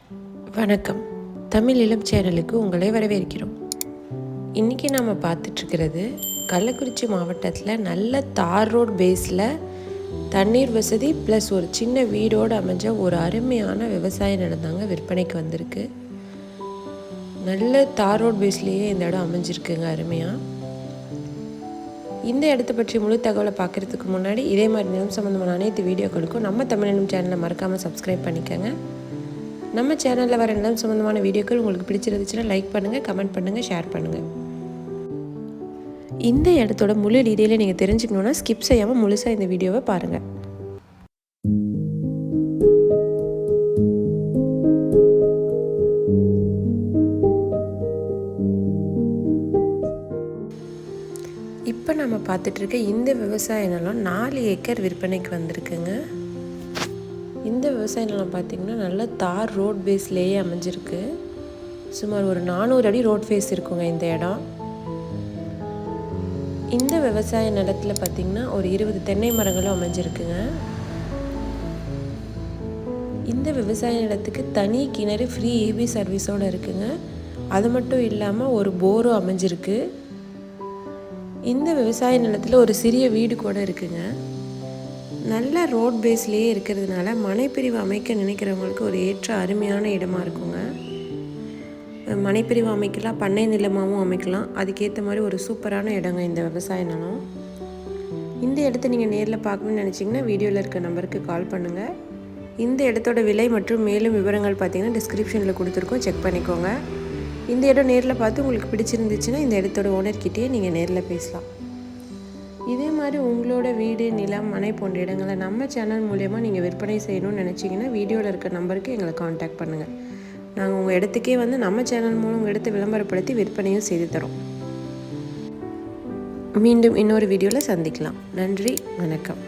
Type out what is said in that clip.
வணக்கம். தமிழ் இளம் சேனலுக்கு உங்களை வரவேற்கிறோம். இன்றைக்கி நாம் பார்த்துட்ருக்கிறது கள்ளக்குறிச்சி மாவட்டத்தில் நல்ல தார் ரோட் பேஸில் தண்ணீர் வசதி ப்ளஸ் ஒரு சின்ன வீடோடு அமைஞ்ச ஒரு அருமையான விவசாய நிலம் தாங்க விற்பனைக்கு வந்திருக்கு. நல்ல தார் ரோட் பேஸ்லேயே இந்த இடம் அமைஞ்சிருக்குங்க அருமையாக. இந்த இடத்த பற்றி முழு தகவலை பார்க்குறதுக்கு முன்னாடி இதே மாதிரி நிலம் சம்மந்தமான அனைத்து வீடியோக்களுக்கும் நம்ம தமிழ் இளம் சேனலை மறக்காமல் சப்ஸ்கிரைப் பண்ணிக்கோங்க. நம்ம சேனலில் வர நிலம் சம்மந்தமான வீடியோக்கள் உங்களுக்கு பிடிச்சிருந்துச்சுன்னா லைக் பண்ணுங்கள், கமெண்ட் பண்ணுங்கள், ஷேர் பண்ணுங்கள். இந்த இடத்தோட முழு டீட்டெயிலை நீங்கள் தெரிஞ்சுக்கணுன்னா ஸ்கிப் செய்யாமல் முழுசாக இந்த வீடியோவை பாருங்கள். இப்போ நம்ம பார்த்துட்ருக்க இந்த விவசாய நிலம் 4 ஏக்கர் விற்பனைக்கு வந்திருக்குங்க. இந்த விவசாய நிலம் பார்த்திங்கன்னா நல்ல தார் ரோட் பேஸ்லேயே அமைஞ்சிருக்கு. சுமார் ஒரு 400 அடி ரோட் ஃபேஸ் இருக்குங்க இந்த இடம். இந்த விவசாய நிலத்தில் பார்த்திங்கன்னா ஒரு 20 தென்னை மரங்களும் அமைஞ்சிருக்குங்க. இந்த விவசாய நிலத்துக்கு தனி கிணறு ஃப்ரீ ஏபி சர்வீஸோடு இருக்குங்க. அது மட்டும் இல்லாமல் ஒரு போரும் அமைஞ்சிருக்கு. இந்த விவசாய நிலத்தில் ஒரு சிறிய வீடு கூட இருக்குங்க. நல்ல ரோட் பேஸ்லேயே இருக்கிறதுனால மனைப்பிரிவு அமைக்க நினைக்கிறவங்களுக்கு ஒரு ஏற்ற அருமையான இடமா இருக்குங்க. மனைப்பிரிவு அமைக்கலாம், பண்ணை நிலமாகவும் அமைக்கலாம். அதுக்கேற்ற மாதிரி ஒரு சூப்பரான இடங்க இந்த விவசாய நிலம். இந்த இடத்த நீங்கள் நேரில் பார்க்கணுன்னு நினச்சிங்கன்னா வீடியோவில் இருக்க நம்பருக்கு கால் பண்ணுங்கள். இந்த இடத்தோட விலை மற்றும் மேலும் விவரங்கள் பார்த்தீங்கன்னா டிஸ்கிரிப்ஷனில் கொடுத்துருக்கோம், செக் பண்ணிக்கோங்க. இந்த இடம் நேரில் பார்த்து உங்களுக்கு பிடிச்சிருந்துச்சுன்னா இந்த இடத்தோட ஓனர்கிட்டயே நீங்கள் நேரில் பேசலாம். இதே மாதிரி உங்களோட வீடு, நிலம், மனை போன்ற இடங்களை நம்ம சேனல் மூலயமா நீங்கள் விற்பனை செய்யணும்னு நினச்சிங்கன்னா வீடியோவில் இருக்க நம்பருக்கு எங்களை காண்டாக்ட் பண்ணுங்கள். நாங்கள் உங்கள் இடத்துக்கே வந்து நம்ம சேனல் மூலம் உங்கள் இடத்தை விளம்பரப்படுத்தி விற்பனையும் செய்து தரோம். மீண்டும் இன்னொரு வீடியோவில் சந்திக்கலாம். நன்றி, வணக்கம்.